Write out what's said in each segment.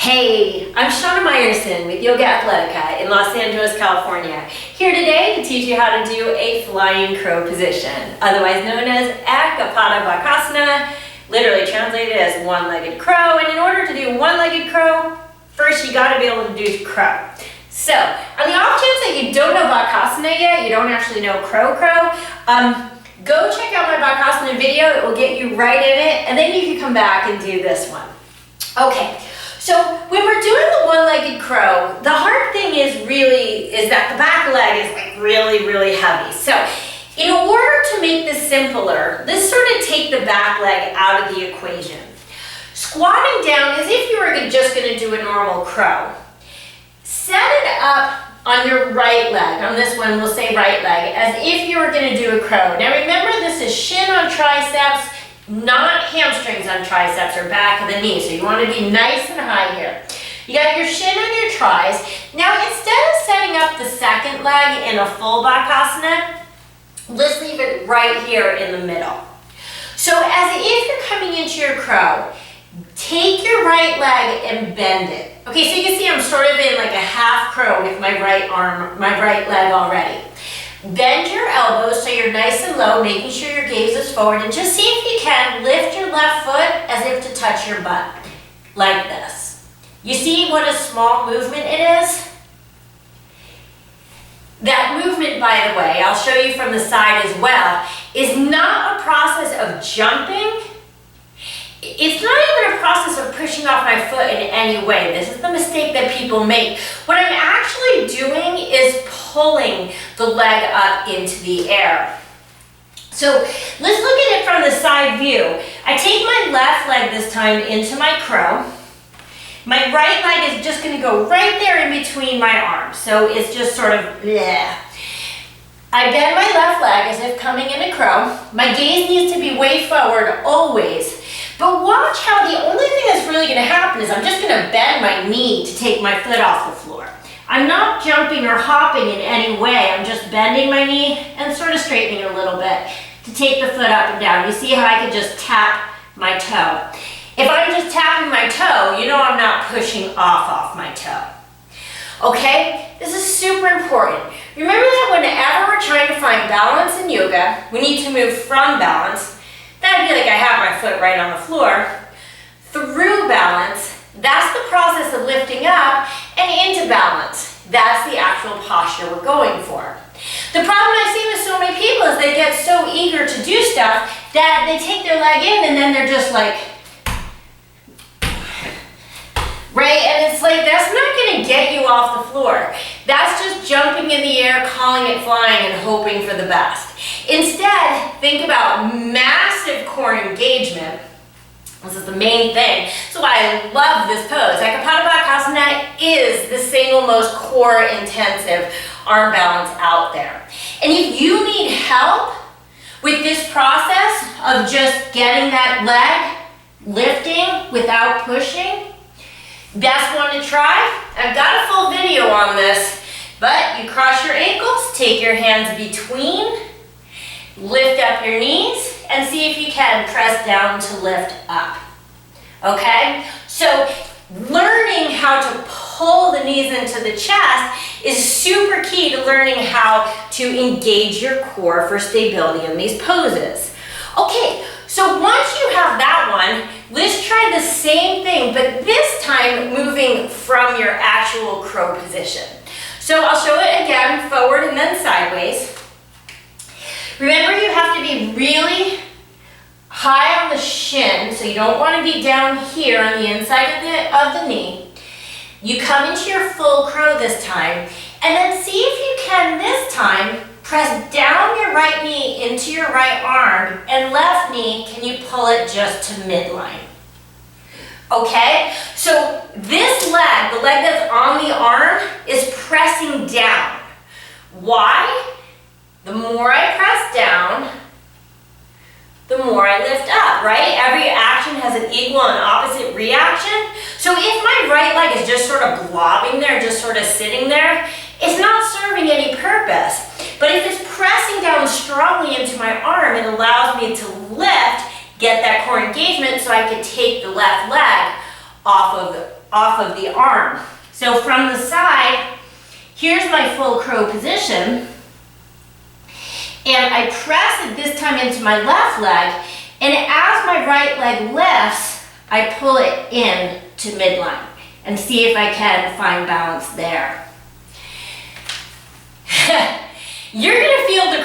Hey, I'm Shana Meyerson with YOGAthletica in Los Angeles, California. Here today to teach you how to do a flying crow position, otherwise known as Bakasana, literally translated as one-legged crow. And in order to do one-legged crow, first you gotta be able to do crow. So, on the off chance that you don't know Bakasana yet, you don't actually know crow, go check out my Bakasana video. It will get you right in it, and then you can come back and do this one. Okay. So when we're doing the one-legged crow, the hard thing is that the back leg is like really heavy. So in order to make this simpler, let's sort of take the back leg out of the equation. Squatting down as if you were just going to do a normal crow. Set it up on your right leg. On this one, we'll say right leg, as if you were going to do a crow. Now remember, this is shin on triceps, not hamstrings on triceps or back of the knee. So you want to be nice and high here. You got your shin on your tris. Now instead of setting up the second leg in a full Bakasana, let's leave it right here in the middle. So as if you're coming into your crow, take your right leg and bend it. Okay, so you can see I'm sort of in like a half crow with my right arm, my right leg already. Bend your elbows so you're nice and low, making sure your gaze is forward, and just see if you can lift your left foot as if to touch your butt, like this. You see what a small movement it is? That movement, by the way, I'll show you from the side as well, is not a process of jumping. It's not even a process of pushing off my foot in any way. This is the mistake that people make. What I'm actually doing is pulling the leg up into the air. So let's look at it from the side view. I take my left leg this time into my crow. My right leg is just going to go right there in between my arms. So it's just sort of bleh. I bend my left leg as if coming in a crow. My gaze needs to be way forward always. But watch how the only thing that's really going to happen is I'm just going to bend my knee to take my foot off the floor. I'm not jumping or hopping in any way. I'm just bending my knee and sort of straightening a little bit to take the foot up and down. You see how I could just tap my toe. If I'm just tapping my toe, you know I'm not pushing off my toe. Okay? This is super important. Remember that whenever we're trying to find balance in yoga, we need to move from balance. That'd be like I have my foot right on the floor. Through balance, that's the process of lifting up, and into balance. That's the actual posture we're going for. The problem I see with so many people is they get so eager to do stuff that they take their leg in and then they're just like, right? And it's like, that's not going to get you off the floor. That's just jumping in the air, calling it flying, and hoping for the best. Instead, think about massive core engagement. This is the main thing. That's why I love this pose. Bakasana is the single most core intensive arm balance out there. And if you need help with this process of just getting that leg lifting without pushing, best one to try. I've got a full video on this, but you cross your ankles, take your hands between, lift up your knees, and see if you can press down to lift up. Okay? So learning how to pull the knees into the chest is super key to learning how to engage your core for stability in these poses. Okay, so once you have that one, let's try the same thing, but this time moving from your actual crow position. So I'll show it again, forward and then sideways. Remember, you have to be really high on the shin, so you don't want to be down here on the inside of the knee. You come into your full crow this time, and then see if you can this time press down your right knee into your right arm, and left knee, can you pull it just to midline? Okay, so this leg, the leg that's on the arm, is pressing down. Why? The more I press down, the more I lift up, right? Every action has an equal and opposite reaction. So if my right leg is just sort of blobbing there, just sort of sitting there, it's not serving any purpose. But if it's pressing down strongly into my arm, it allows me to lift, get that core engagement so I could take the left leg off of off of the arm. So from the side, here's my full crow position. And I press it this time into my left leg, and as my right leg lifts, I pull it in to midline and see if I can find balance there. You're gonna feel the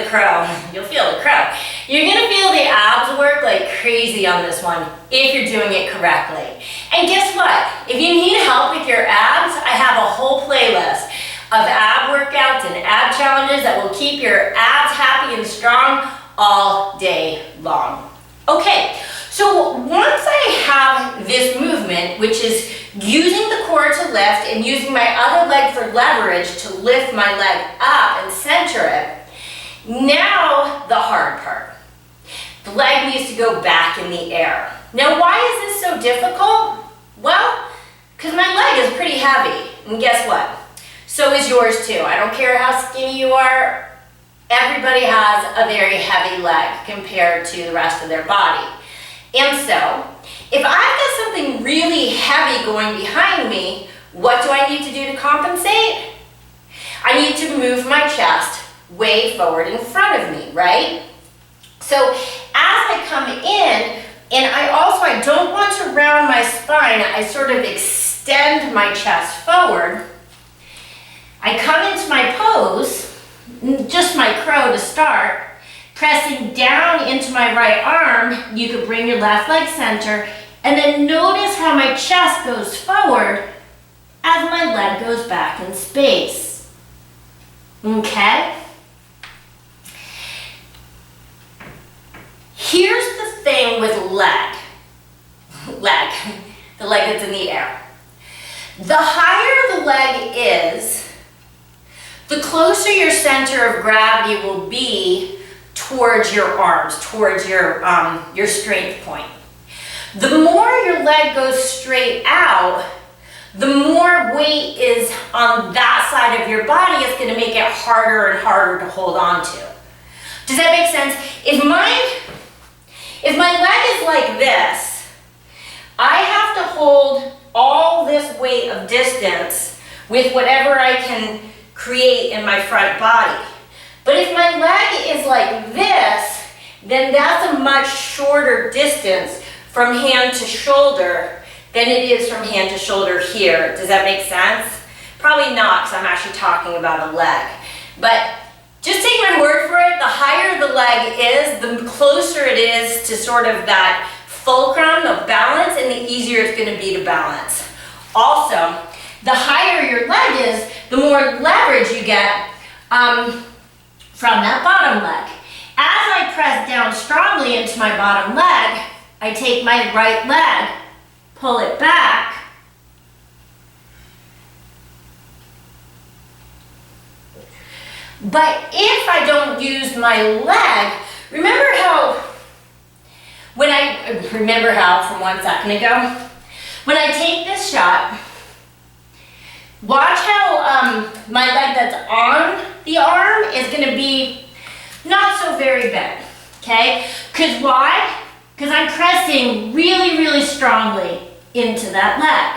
crow. You'll feel the crow. You're gonna feel the abs work like crazy on this one if you're doing it correctly. And guess what? If you need help with your abs, I have a whole playlist of ab workouts and ab challenges that will keep your abs happy and strong all day long. Okay, so once I have this movement, which is using the core to lift and using my other leg for leverage to lift my leg up and center it, now the hard part. The leg needs to go back in the air. Now, why is this so difficult? Well, because my leg is pretty heavy, and guess what? So is yours too. I don't care how skinny you are, everybody has a very heavy leg compared to the rest of their body. And so, if I've got something really heavy going behind me, what do I need to do to compensate? I need to move my chest way forward in front of me, right? So as I come in, and I don't want to round my spine, I sort of extend my chest forward. I come into my pose, just my crow to start, pressing down into my right arm. You could bring your left leg center, and then notice how my chest goes forward as my leg goes back in space. Okay? Here's the thing with the leg that's in the air. The higher the leg is, the closer your center of gravity will be towards your arms, towards your strength point. The more your leg goes straight out, the more weight is on that side of your body. It's going to make it harder and harder to hold on to. Does that make sense? If my leg is like this, I have to hold all this weight of distance with whatever I can create in my front body. But if my leg is like this, then that's a much shorter distance from hand to shoulder than it is from hand to shoulder here. Does that make sense? Probably not, because I'm actually talking about a leg. But just take my word for it, the higher the leg is, the closer it is to sort of that fulcrum of balance, and the easier it's going to be to balance. Also, the higher your leg is, the more leverage you get from that bottom leg. As I press down strongly into my bottom leg, I take my right leg, pull it back, but if I don't use my leg, remember how from 1 second ago, when I take this shot, watch how my leg that's on the arm is going to be not so very bent, okay? Because why? Because I'm pressing really, really strongly into that leg.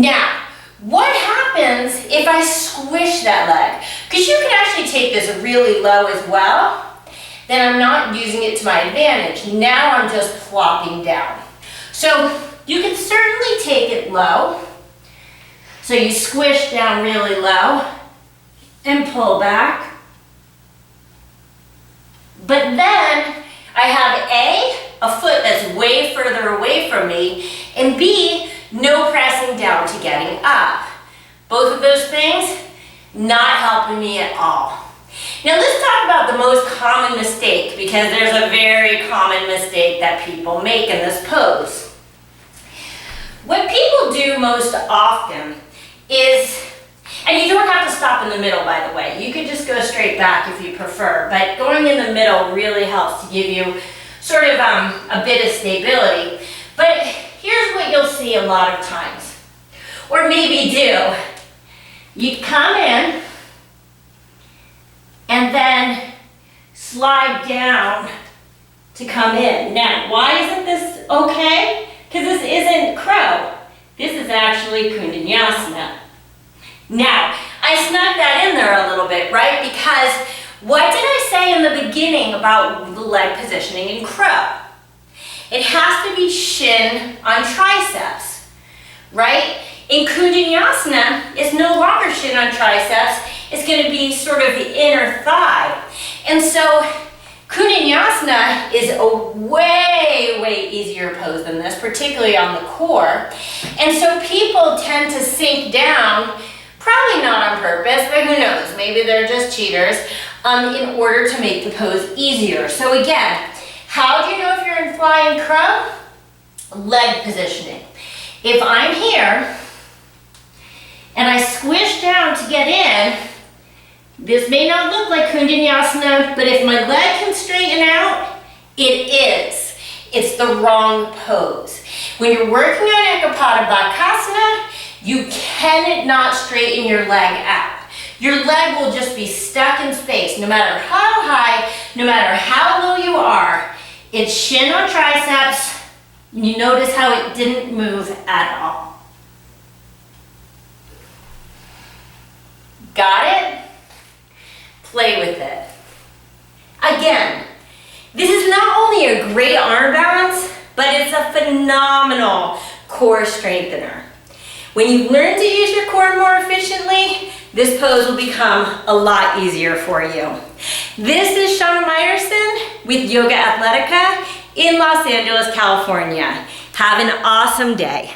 Now, what happens if I squish that leg? Because you can actually take this really low as well. Then I'm not using it to my advantage. Now I'm just plopping down. So you can certainly take it low. So you squish down really low and pull back. But then I have a foot that's way further away from me, and B, no pressing down to getting up. Both of those things, not helping me at all. Now let's talk about the most common mistake, because there's a very common mistake that people make in this pose. What people do most often is, and you don't have to stop in the middle, by the way. You could just go straight back if you prefer, but going in the middle really helps to give you sort of a bit of stability. But here's what you'll see a lot of times, or maybe do. You come in and then slide down to come in. Now, why isn't this okay? Because because this isn't crow. This is actually Kundanyasana. Now, I snuck that in there a little bit, right? Because what did I say in the beginning about the leg positioning in crow? It has to be shin on triceps, right? In Kundanyasana, it's no longer shin on triceps. It's going to be sort of the inner thigh. And so Kundanyasana is a way, way easier pose than this, particularly on the core. And so people tend to sink down, probably not on purpose, but who knows, maybe they're just cheaters, in order to make the pose easier. So again, how do you know if you're in flying crow? Leg positioning. If I'm here and I squish down to get in, this may not look like Kundanyasana, but if my leg can straighten out, it is. It's the wrong pose. When you're working on Ekapada Bakasana, you cannot straighten your leg out. Your leg will just be stuck in space, no matter how high, no matter how low you are. It's shin on triceps. You notice how it didn't move at all. Got it? Play with it. Again, this is not only a great arm balance, but it's a phenomenal core strengthener. When you learn to use your core more efficiently, this pose will become a lot easier for you. This is Shana Meyerson with YOGAthletica in Los Angeles, California. Have an awesome day.